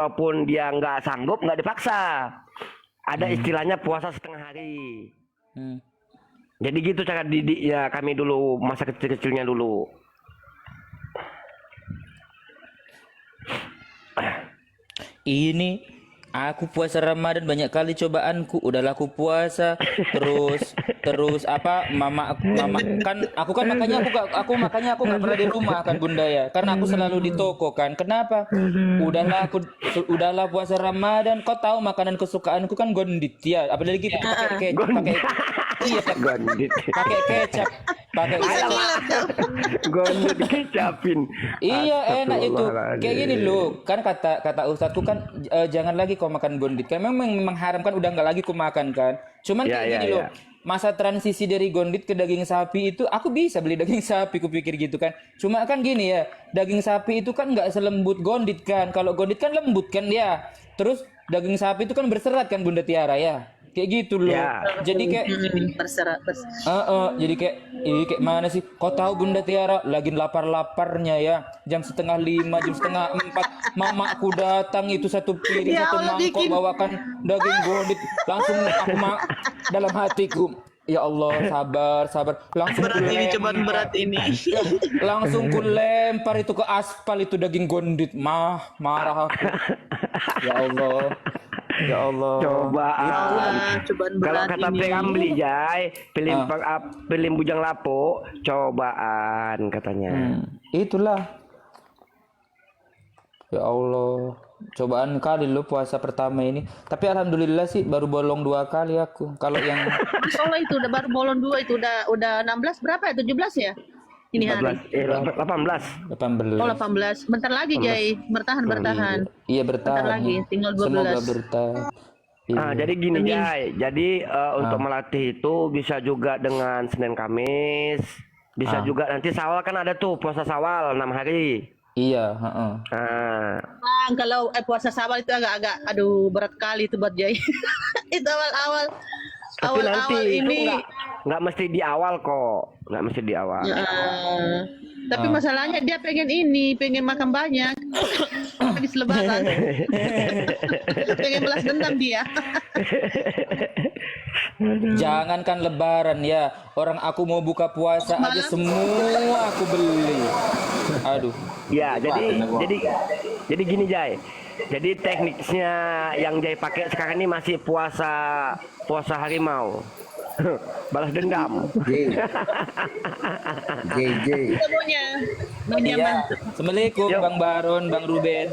walaupun dia nggak sanggup, nggak dipaksa. Ada istilahnya puasa setengah hari. Jadi gitu cara didik ya kami dulu masa kecil-kecilnya dulu. Ini aku puasa Ramadan banyak kali cobaanku. Udahlah aku puasa terus apa mama kan aku kan makanya aku nggak pernah di rumah kan Bunda ya. Karena aku selalu di toko kan. Kenapa? Udahlah puasa Ramadan. Kau tahu makanan kesukaanku kan gondit ya. Apalagi gitu pakai kecap, pakai gondit kecapin. Iya enak itu. Kayak gini loh. Kan kata ustadku kan jangan lagi kau makan gondit. Kan memang haram kan udah nggak lagi ku makan kan. Cuman kayak gini loh. Masa transisi dari gondit ke daging sapi itu aku bisa beli daging sapi kupikir gitu kan. Cuma kan gini ya, daging sapi itu kan nggak selembut gondit kan. Kalau gondit kan lembut kan ya. Terus daging sapi itu kan berserat kan Bunda Tiara ya. Kayak gitu loh. Jadi kayak berserat. Jadi kayak mana sih? Kau tahu Bunda Tiara lagi lapar-laparnya ya. Jam 4:30, jam 4:30 mamaku datang itu satu piring Ya satu Allah, mangkok bikin. bawakan daging gondit. Langsung aku dalam hatiku, ya Allah sabar. Langsung Berat ini, cobaan berat ini. langsung ku lempar itu ke aspal itu daging gondit. Marah aku. Ya Allah. Ya Allah. Cobaan. Cobaan Kalau berat kata ini. Pengambli Jai, film bujang lapo, cobaan katanya. Itulah. Ya Allah, cobaan kali lo puasa pertama ini. Tapi alhamdulillah sih baru bolong 2 kali aku. Kalau yang Masya Allah itu udah baru bolon 2 itu udah 16 berapa ya? 17 ya? Ini hari. 18. 18. Oh 18. Bentar lagi Jai. Bertahan. Iya bertahan. Bentar lagi, tinggal 12. Semoga bertahan. Iya. Jadi gini Jai, jadi untuk melatih itu bisa juga dengan Senin Kamis, bisa juga nanti Syawal kan ada tuh puasa Syawal 6 hari. Iya, Bang, kalau puasa Syawal itu agak aduh berat kali itu buat Jai. Itu awal-awal. Tapi nanti Awal-awal itu ini nggak mesti di awal kok, nggak mesti di awal. tapi masalahnya dia pengen makan banyak habis lebaran. Pengen balas dendam dia. Jangankan lebaran ya, orang aku mau buka puasa aja semua aku beli. Aduh. Ya, jadi gini Jai. Jadi tekniknya yang Jai pakai sekarang ini masih puasa harimau. Balas dendam. J. Kita maunya Iya. Assalamualaikum Bang Baron, Bang Ruben.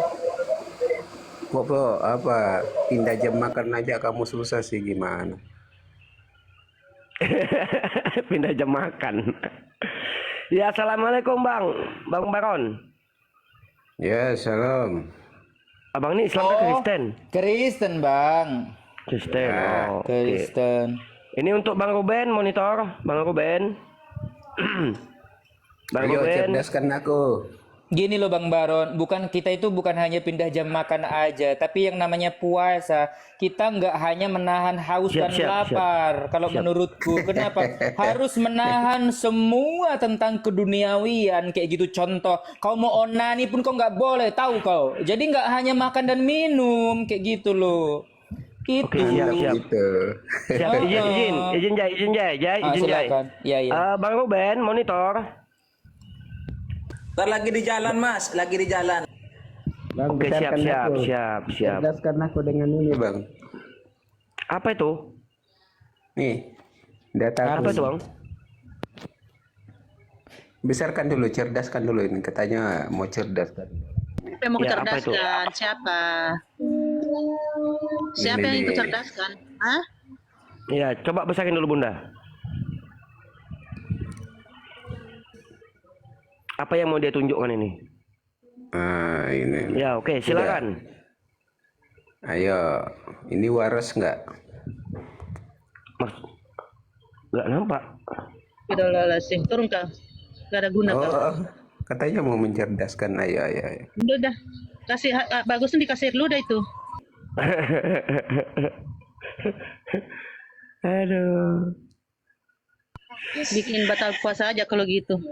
Kok apa pindah jam makan aja kamu susah sih gimana? Pindah jam makan. Ya, assalamualaikum Bang Baron. Ya, salam. Abang ini Islam ke Kristen? Kristen Bang. Kristen. Ya, Oke. Kristen. Ini untuk Bang Ruben monitor, Bang Ruben. Bang Ayo Ruben. cerdaskan aku. Gini loh Bang Baron, kita itu bukan hanya pindah jam makan aja, tapi yang namanya puasa, kita nggak hanya menahan haus dan lapar. Kalau menurutku, kenapa? Harus menahan semua tentang keduniawian, kayak gitu. Contoh, kau mau onani pun kau nggak boleh, tahu kau. Jadi nggak hanya makan dan minum, kayak gitu loh. Gitu. Oke, siap. Gitu. Siap, izin Jai. Silakan. Iya. Bang Ruben monitor. Ntar lagi di jalan Mas, lagi di jalan. Bang, Oke, siap. Cerdaskan aku dengan ini, Bang. Apa itu? Nih. Data Apa itu, Bang? Besarkan dulu, cerdaskan dulu ini. Katanya mau cerdas kan. Siapa yang mau Ya, apa itu? cerdaskan? Siapa yang ikut cerdaskan? Hah? Iya, coba besarin dulu Bunda. Apa yang mau dia tunjukkan ini? Ini. Ya, oke, silakan. Ayo, ini waras nggak? Mas, nggak nampak. Udah sih, turun kau. Gak ada guna kau. Katanya mau mencerdaskan. Ayo. Udah. Kasih bagusnya dikasih dulu dah itu. Aduh. Bikin batal puasa aja kalau gitu.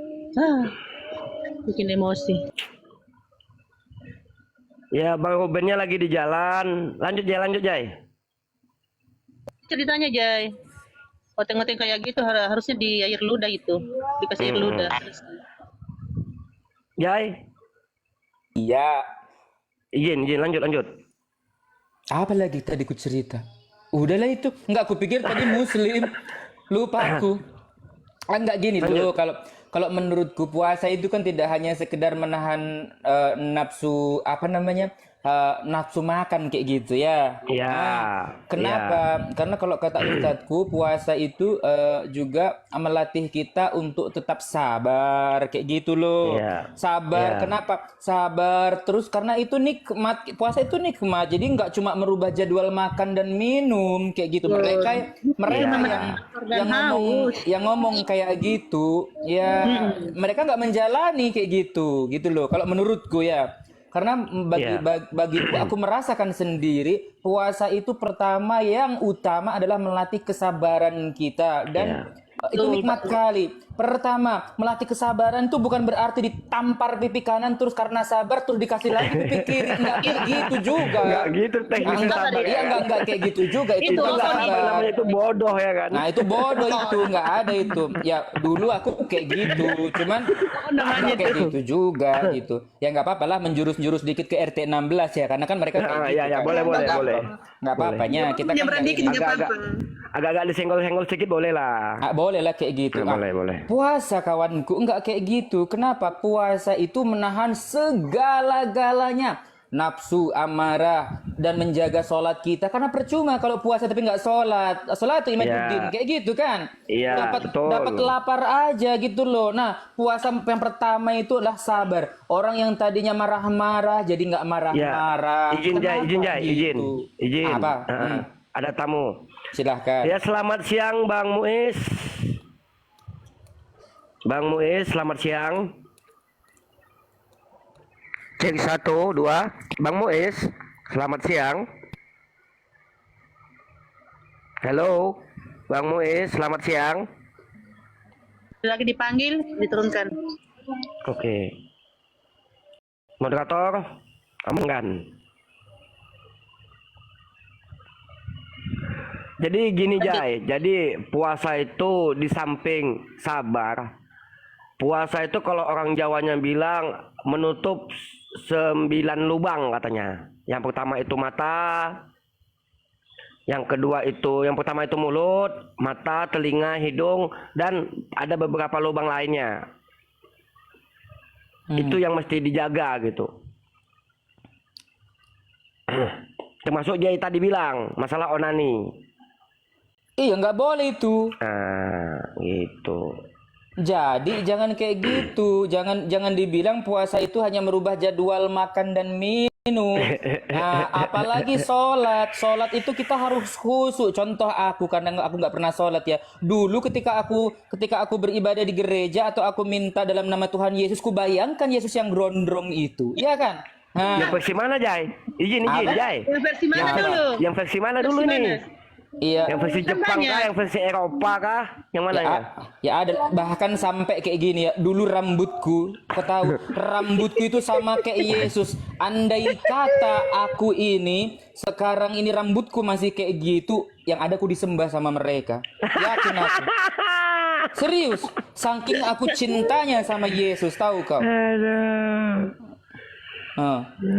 Bikin emosi. Ya, Bang Rubennya lagi di jalan. Lanjut Jai. Ceritanya Jay. Oteng-oteng kayak gitu harusnya di air ludah itu. Dikasih air ludah. Jai, Iya. izin lanjut. Apa lagi tadi ku cerita? Udahlah itu. Enggak, aku pikir tadi muslim. Lupa aku. Enggak gini loh, kalau menurutku puasa itu kan tidak hanya sekedar menahan nafsu apa namanya? Nafsu makan kayak gitu ya. Iya. Kenapa? Karena kalau kata ustadku puasa itu juga melatih kita untuk tetap sabar kayak gitu loh. Iya. Sabar. Iya. Kenapa? Sabar terus karena itu nikmat. Puasa itu nikmat. Jadi nggak cuma merubah jadwal makan dan minum kayak gitu. Mereka Iya. yang ngomong kayak gitu ya mereka nggak menjalani kayak gitu loh. Kalau menurutku ya. Karena bagiku aku merasakan sendiri puasa itu pertama yang utama adalah melatih kesabaran kita dan itu nikmat kali. Pertama, melatih kesabaran itu bukan berarti ditampar pipi kanan terus karena sabar terus dikasih lagi pipi kiri. Enggak gitu juga. Enggak gitu teknik sabar. Enggak kayak gitu juga itu Itu bukan sabar. Namanya itu bodoh ya kan. Nah, itu bodoh itu, enggak ada itu. Ya, dulu aku kayak gitu. Cuman enggak kayak gitu juga gitu. Ya enggak apa-apa lah menjurus-jurus dikit ke RT 16 ya karena kan mereka kayak gitu. Ya, kan. boleh. Enggak apa-apanya. Kita kan Nyebrang kayak dikit gitu. nggak apa-apa. Agak-agak disenggol-senggol sedikit boleh lah. Boleh lah kayak gitu. Boleh. Puasa kawanku enggak kayak gitu. Kenapa? Puasa itu menahan segala-galanya. Nafsu, amarah, dan menjaga sholat kita. Karena percuma kalau puasa tapi nggak sholat. Sholat itu imaduddin. Kayak gitu kan. Iya, betul. Dapat lapar aja gitu loh. Nah, puasa yang pertama itu adalah sabar. Orang yang tadinya marah-marah jadi nggak marah-marah. Izin Jai. Izin. Apa? Ada tamu. Silahkan. Ya, selamat siang Bang Muiz. Bang Muiz, selamat siang. Cek 1, 2. Bang Muiz, selamat siang. Halo, Bang Muiz, selamat siang. Lagi dipanggil, diturunkan. Oke. Moderator, amankan. Jadi gini Jai, jadi puasa itu di samping sabar, puasa itu kalau orang Jawanya bilang menutup 9 lubang katanya. Yang pertama itu mata, yang pertama itu mulut, mata, telinga, hidung, dan ada beberapa lubang lainnya. Itu yang mesti dijaga gitu. Termasuk Jai tadi bilang masalah onani. Iya nggak boleh itu. Gitu. Jadi jangan kayak gitu. Jangan dibilang puasa itu hanya merubah jadwal makan dan minum. Nah, apalagi sholat. Sholat itu kita harus khusyuk. Contoh aku karena aku nggak pernah sholat ya. Dulu ketika aku beribadah di gereja atau aku minta dalam nama Tuhan Yesus, ku bayangkan Yesus yang gondrong itu, iya kan? Nah, Yang versi mana Jai? Izin Jai. Yang versi mana dulu? Yang versi mana dulu Versi nih? mana? iya. Yang versi Jepang kah? Yang versi Eropa kah? Yang mana ya? Ya ada bahkan sampai kayak gini ya. Dulu rambutku, kau tahu, rambutku itu sama kayak Yesus. Andai kata aku ini sekarang ini rambutku masih kayak gitu, yang ada aku disembah sama mereka. Yakin aku. Serius, saking aku cintanya sama Yesus, tahu kau?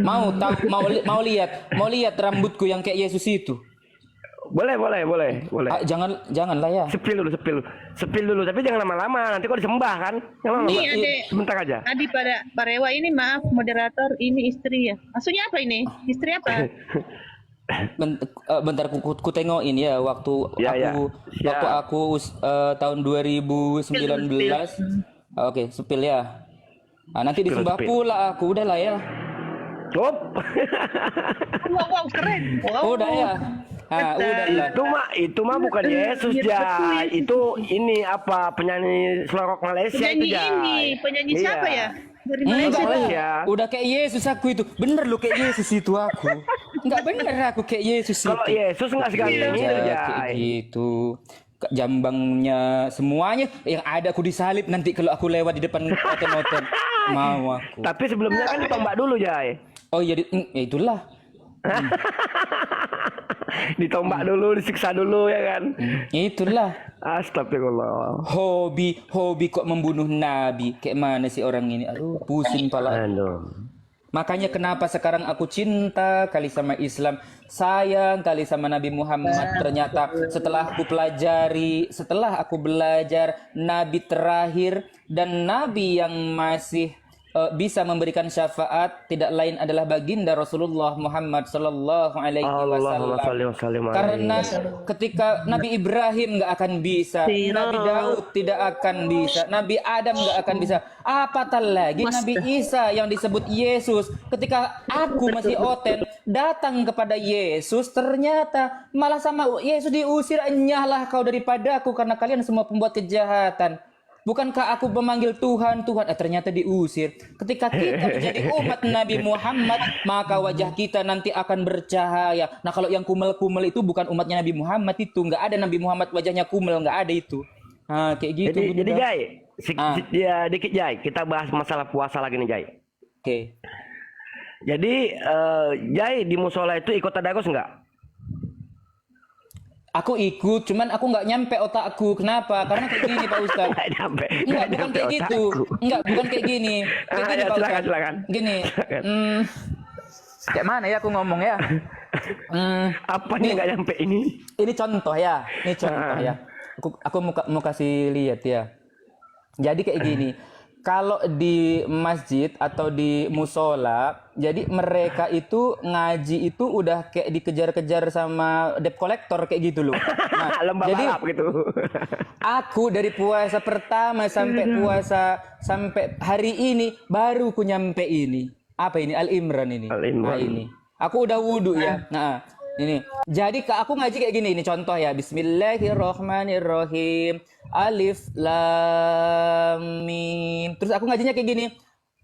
Mau lihat rambutku yang kayak Yesus itu. Boleh. Janganlah ya. Sepil dulu, tapi jangan lama-lama. Nanti kok disembah kan? Yang lama. Ini Adek. Sebentar aja. Tadi pada Pak Rewa ini maaf moderator ini istri ya. Maksudnya apa ini? Istri apa? Bentar ku tengokin ya waktu aku tahun 2019. Oke, sepil ya. Nah, nanti disembah pula aku, udahlah ya. Wow, keren. Wow. Udah ya. Nah, udahlah. Itu mah bukan Yesus Jai. Itu ini apa penyanyi selorok Malaysia itu Jai. Penyanyi siapa ya? Dari Enggak Malaysia. Ya. Udah kayak Yesus aku itu. Bener lo kayak Yesus itu aku. Enggak bener aku kayak Yesus itu. Kalau Yesus nggak seganteng itu Kayak Jai. gitu. Jambangnya semuanya yang ada aku disalib nanti kalau aku lewat di depan nonton. Mau aku. Tapi sebelumnya kan ditombak dulu Jai. Oh iya, ya itulah. Ditombak dulu, disiksa dulu ya kan. Itulah. Astagfirullah. Hobi kok membunuh Nabi. Kayak mana sih orang ini? Aduh, pusing pala. Aduh. Makanya kenapa sekarang aku cinta kali sama Islam, sayang kali sama Nabi Muhammad. Ternyata setelah aku belajar Nabi terakhir dan Nabi yang masih bisa memberikan syafaat tidak lain adalah baginda Rasulullah Muhammad sallallahu alaihi Allahumma shalli wa sallim alaihi. Karena ketika Nabi Ibrahim nggak akan bisa, Nabi Daud tidak akan bisa, Nabi Adam nggak akan bisa, apatah lagi Nabi Isa yang disebut Yesus. Ketika aku masih oten datang kepada Yesus, ternyata malah sama Yesus diusir, enyahlah kau daripada aku karena kalian semua pembuat kejahatan. Bukankah aku memanggil Tuhan, ternyata diusir. Ketika kita menjadi umat Nabi Muhammad, maka wajah kita nanti akan bercahaya. Nah, kalau yang kumel-kumel itu bukan umatnya Nabi Muhammad itu. Nggak ada Nabi Muhammad wajahnya kumel, nggak ada itu. Nah, kayak gitu. Jadi Jai, dikit Jai, kita bahas masalah puasa lagi nih Jai. Oke. Jadi Jai di musola itu ikut tadarus nggak? Aku ikut, cuman aku nggak nyampe otakku. Kenapa? Karena kayak gini Pak Ustadz. Nggak nyampe. Enggak, bukan kayak gitu. Enggak, bukan kayak gini. Kayak gini Pak Ustadz. Silakan. Gini. Kayak mana ya aku ngomong ya? Apa nih nggak nyampe ini? Ini contoh ya. Aku mau kasih lihat ya. Jadi kayak gini. Kalau di masjid atau di musola, jadi mereka itu ngaji itu udah kayak dikejar-kejar sama debt collector kayak gitu loh. Nah, lomba jadi balap gitu. aku dari puasa pertama sampai hari ini baru ku nyampe ini. Apa ini? Al-Imran ini. Nah, ini. Aku udah wudhu ya. Nah, ini. Jadi aku ngaji kayak gini. Ini contoh ya. Bismillahirrahmanirrahim. Alif lam mim. Terus aku ngajinya kayak gini.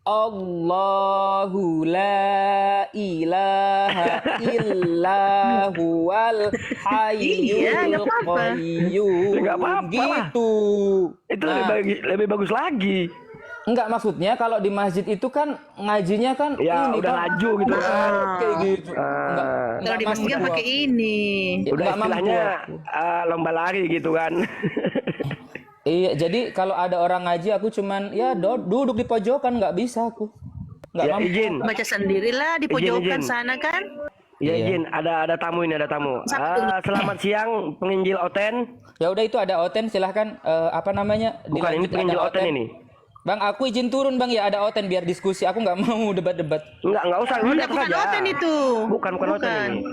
Allahu la ilaha illa huwal hayyul qayyum. Enggak apa-apa. Gitu. Itu lebih bagus lagi. Enggak, maksudnya kalau di masjid itu kan ngajinya kan ya ini udah kan, laju gitu kan. Kayak gitu. Kalau di masjid kan pakai ini. Udah istilahnya lomba lari gitu kan. Iya, jadi kalau ada orang ngaji aku cuman ya duduk di pojokan, nggak bisa aku. Nggak mampu. Izin. Baca sendirilah di pojokan Izin. sana kan. Ya izin, ada tamu ini, ada tamu. Selamat siang penginjil Oten. Ya udah itu ada Oten, silahkan apa namanya? Bukan, ini dilanjut, penginjil ada Oten ini. Bang, aku izin turun Bang ya, ada Oten biar diskusi. Aku nggak mau debat-debat. Enggak usah. Enggak, bukan Oten itu. Bukan Oten ini.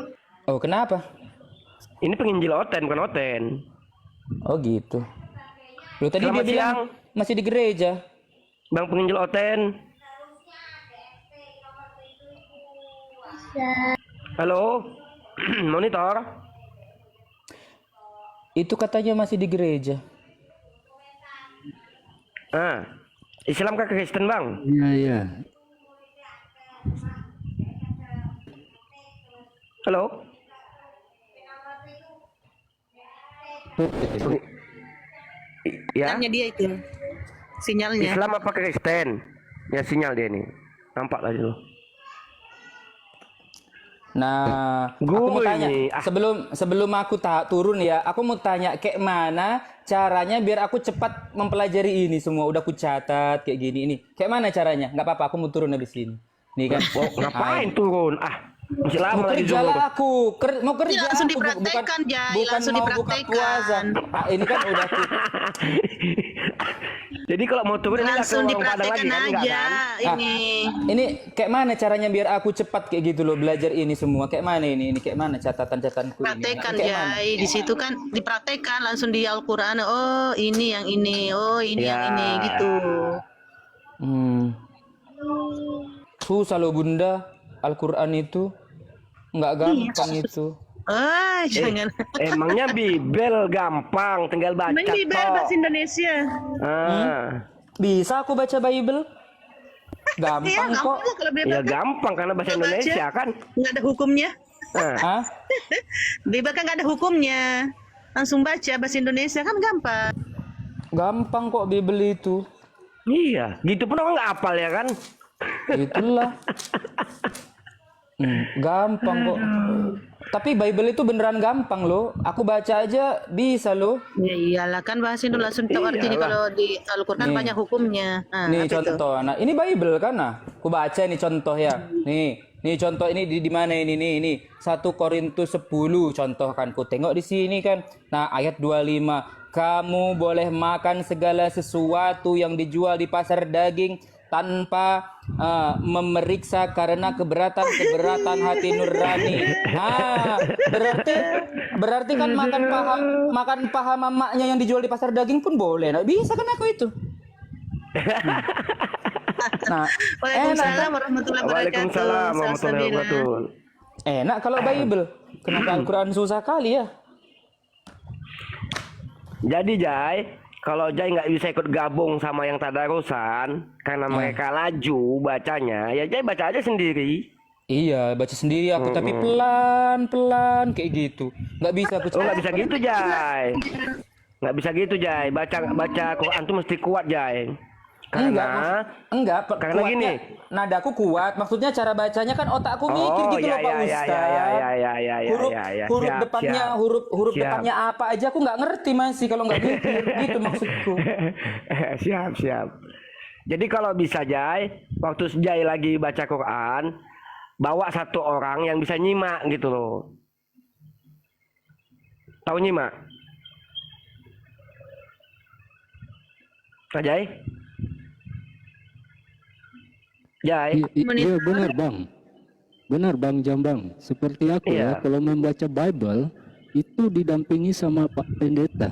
Oh, kenapa? Ini penginjil Oten, bukan Oten. Oh gitu. Lu tadi Selamat dia bilang siang. masih di gereja. Bang penginjil Oten. Halo. Monitor. Itu katanya masih di gereja. Islam ke Kristen, Bang? Iya. Halo. Ya. Sinyalnya dia itu. Sinyalnya. Islam apa Kristen? Ya sinyal dia nih. Nampak lah dulu. Nah, aku mau tanya sebelum aku turun ya, aku mau tanya kayak mana caranya biar aku cepat mempelajari ini semua. Udah aku catat kayak gini ini. Kayak mana caranya? Nggak apa-apa, aku mau turun habis ini. Nih kan. Ngapain turun? Masih lama mau lagi kerja dulu. lah aku. mau kerja Ya, langsung aku. dipraktekkan, Jai. Bukan Langsung mau buka puasa. Ini kan udah Jadi kalau mau turun ini langsung ke warung Padang lagi dipraktekkan kan? Enggak aja kan? ini. Ini kayak mana caranya biar aku cepat kayak gitu loh belajar ini semua. Kayak mana ini? Ini kayak mana catatan-catatanku ini? Praktekkan, Kayak mana? Jai. Di situ kan dipraktekkan langsung di Al-Qur'an. Oh, ini yang ini. Oh, ini Ya. yang ini gitu. Susah loh Bunda. Al-Quran itu nggak gampang itu. Jangan. Emangnya Bibel gampang, tinggal baca Main di toh. bahasa Indonesia. Bisa aku baca Bible? Gampang Iya, kok. gampang kalau bebas. Ya gampang karena bahasa Baca. Indonesia kan. Nggak ada hukumnya. Hah? Bebas kan nggak ada hukumnya. Langsung baca bahasa Indonesia kan gampang. Gampang kok Bible itu. Iya, gitu pun orang nggak hafal ya kan. Itulah. Gampang kok. Tapi Bible itu beneran gampang loh. Aku baca aja bisa loh. Ya iyalah kan bahasa itu langsung tahu artinya kalau di Al-Qur'an Nih. banyak hukumnya. Nih Apa itu? contoh. Nah, ini Bible kan nah. Aku baca ini contoh ya. Nih contoh ini di mana ini nih ini 1 Korintus 10 contoh kan. Ku tengok di sini kan. Nah, ayat 25. Kamu boleh makan segala sesuatu yang dijual di pasar daging tanpa memeriksa karena keberatan hati nurani. Nah, berarti kan makan paha mamaknya yang dijual di pasar daging pun boleh. Nah, bisa kan aku itu. Nah, Waalaikumsalam warahmatullahi wabarakatuh. Waalaikumsalam warahmatullahi wabarakatuh. enak kalau Bible. Kenapa Al-Quran susah kali ya? Jadi Jai, kalau Jai nggak bisa ikut gabung sama yang tadarusan karena mereka laju bacanya, ya Jai baca aja sendiri. Iya, baca sendiri aku tapi pelan-pelan kayak gitu. Nggak bisa aku Oh nggak bisa gitu Jai, nggak bisa gitu Jai. Baca Quran tuh mesti kuat Jai. Karena karena gini. nadaku kuat. Maksudnya cara bacanya kan otakku mikir gitu loh Pak Ustaz. Huruf depannya huruf depannya apa aja aku nggak ngerti masih kalau nggak mikir gitu maksudku. siap. Jadi kalau bisa Jai, waktu Jai lagi baca Quran, bawa 1 orang yang bisa nyimak gitu loh. Tahu nyimak? Nah, Jai? Jai? Iya benar bang Jambang. Seperti aku ya, kalau membaca Bible itu didampingi sama Pak Pendeta.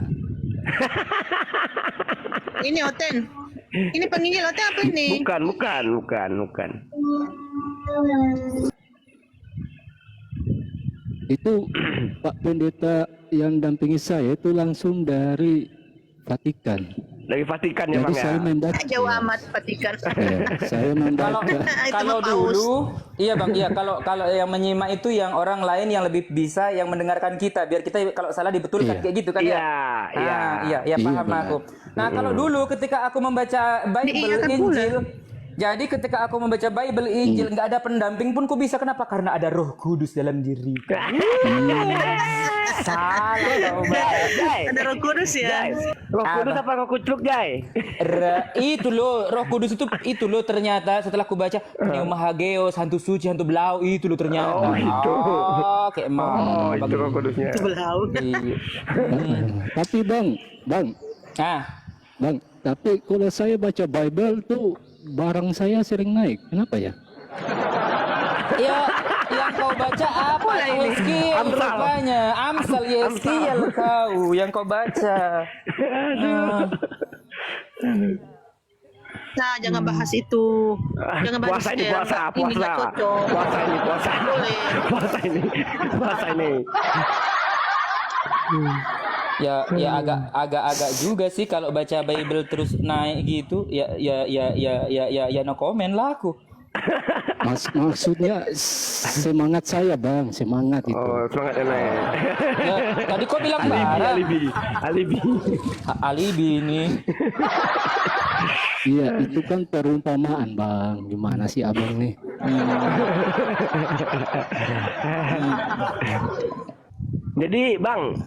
Ini Oten. Ini penginjil Oten apa ini? Bukan. Itu Pak Pendeta yang dampingi saya itu langsung dari Vatikan. Dari Vatikan ya Jadi Bang ya? saya membaca. Jauh amat Vatikan. Saya membaca. Kalau dulu, iya Bang, iya kalau yang menyimak itu yang orang lain yang lebih bisa yang mendengarkan kita biar kita kalau salah dibetulkan kayak gitu kan ya. Iya, paham benar. aku. Nah, kalau dulu ketika aku membaca Bible Injil, jadi ketika aku membaca Bible Injil nggak ada pendamping pun ku bisa. Kenapa? Karena ada Roh Kudus dalam diri. Salah kau Bang. Ada Roh Kudus ya. Jai, Roh Kudus apa Roh Kucluk Jai? Itu loh Roh Kudus itu loh ternyata setelah aku baca Pneuma Hageos, hantu suci, hantu belau itu loh ternyata. Oh, itu. Kayak mau. Oh itu Roh Kudusnya. Belau. Iya. Tapi bang, tapi kalau saya baca Bible tuh barang saya sering naik. Kenapa ya? Ya, yang kau baca apa? Yeskiel rupanya. Amsal Yeskiel kau yang kau baca. Nah, jangan bahas itu. Jangan bahas Puasa ini ya. puasa. Ini nggak cocok. Puasa Boleh. Puasa ini. Ya agak juga sih kalau baca Bible terus naik gitu. Ya no comment lah aku. Maksudnya semangat saya bang, semangat itu. Oh semangat enak. Ya, tadi kau bilang bara. Alibi ini. Iya, itu kan perumpamaan bang. Gimana sih abang nih? Jadi Bang,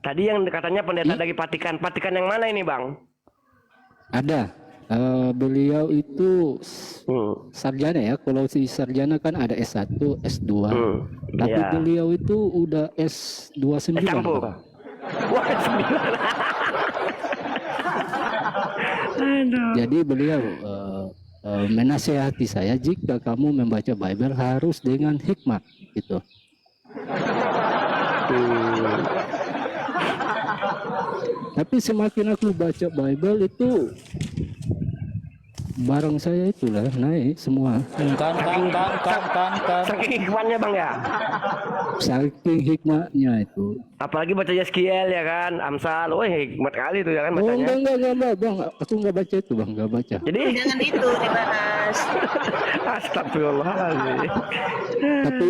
tadi yang katanya pendeta dari Vatikan yang mana ini Bang? Ada. Beliau itu sarjana ya. Kalau si sarjana kan ada S1, S2. Tapi iya. beliau itu udah S29. Campur. Bang. Wah, 9. Jadi beliau menasehati saya jika kamu membaca Bible harus dengan hikmat gitu. Tapi semakin aku baca Bible itu barang saya itulah naik semua. Kan. Saking hikmatnya Bang ya. Saking hikmatnya itu. Apalagi baca Yeskiel ya kan, Amsal, wah hikmat kali itu ya kan Oh bacanya. enggak bang, aku nggak baca itu bang, nggak baca. Jadi Jangan itu dibahas. Astagfirullahaladzim. Tapi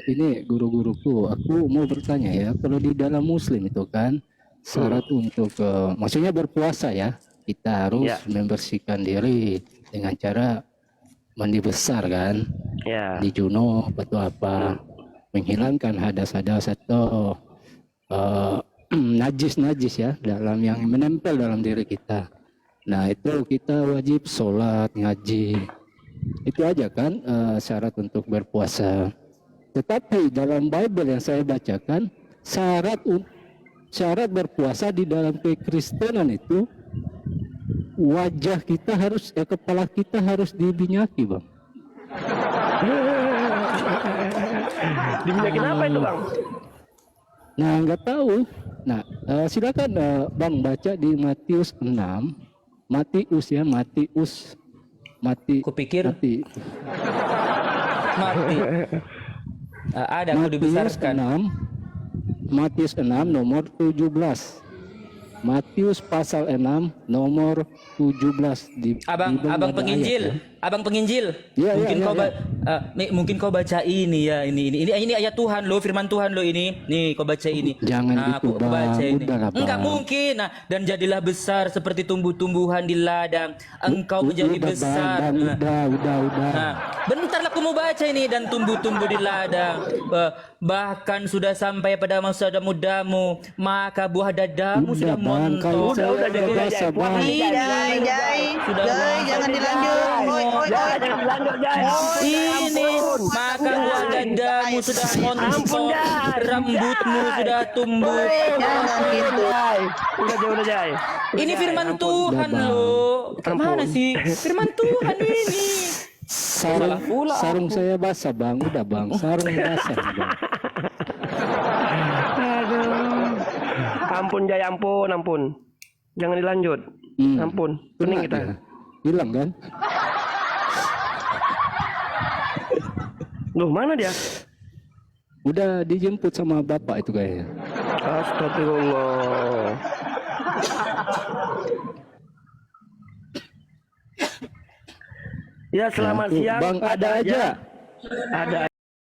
ini guru-guruku, aku mau bertanya ya, kalau di dalam Muslim itu kan syarat untuk maksudnya berpuasa ya, kita harus membersihkan diri dengan cara mandi besar kan Ya. di Juno atau apa, menghilangkan hadas-hadas atau najis-najis ya dalam yang menempel dalam diri kita. Nah itu kita wajib sholat, ngaji, itu aja kan syarat untuk berpuasa. Tetapi dalam Bible yang saya bacakan, syarat berpuasa di dalam kekristenan itu wajah kita harus, kepala kita harus diminyaki, Bang. Diminyakin apa itu, Bang? Nah, nggak tahu. Nah, silakan Bang baca di Matius 6. Matius ya, Mati. Kupikir Mati. mati. Ada aku dibesarkan. Matius 6 nomor 17. Matius pasal 6 nomor 17 di Abang ada penginjil, ayat, ya. abang penginjil. Iya, Mungkin iya, kau iya. mungkin kau baca ini ya, ini ayat Tuhan lo, firman Tuhan lo ini. Nih kau baca ini. Jangan gitu, aku baca Bang. ini. Udahlah, Bang. Enggak mungkin. Nah, dan jadilah besar seperti tumbuh-tumbuhan di ladang. Engkau menjadi Udah, besar. Bang, udah. Nah, bentar aku mau baca ini, dan tumbuh-tumbuh di ladang. Bahkan sudah sampai pada masa mudamu, maka buah dadamu Udah, sudah Bang, kalau montok. saya Jadi, biasa, Puas Bang. nih, Jai, Sudah jangan dilanjut. Oi, Jangan dilanjut, Jai. ini maka buah dadamu sudah montok, rambutmu sudah tumbuh. Jangan gitu. Jai. Udah, Jai. Ini firman Ampun. Tuhan Udah, Bang. loh. Kemana sih firman Tuhan ini? Sarung saya basah, Bang. Udah, Bang. Sarung basah, Bang. Ampun, Jai, ampun. Jangan dilanjut. Ampun, pening Kena kita. dia. Hilang kan? Loh, mana dia? Udah dijemput sama bapak itu kayaknya. Astagfirullah. Ya, selamat Nah, tuh, siang. Bang, ada aja. Ada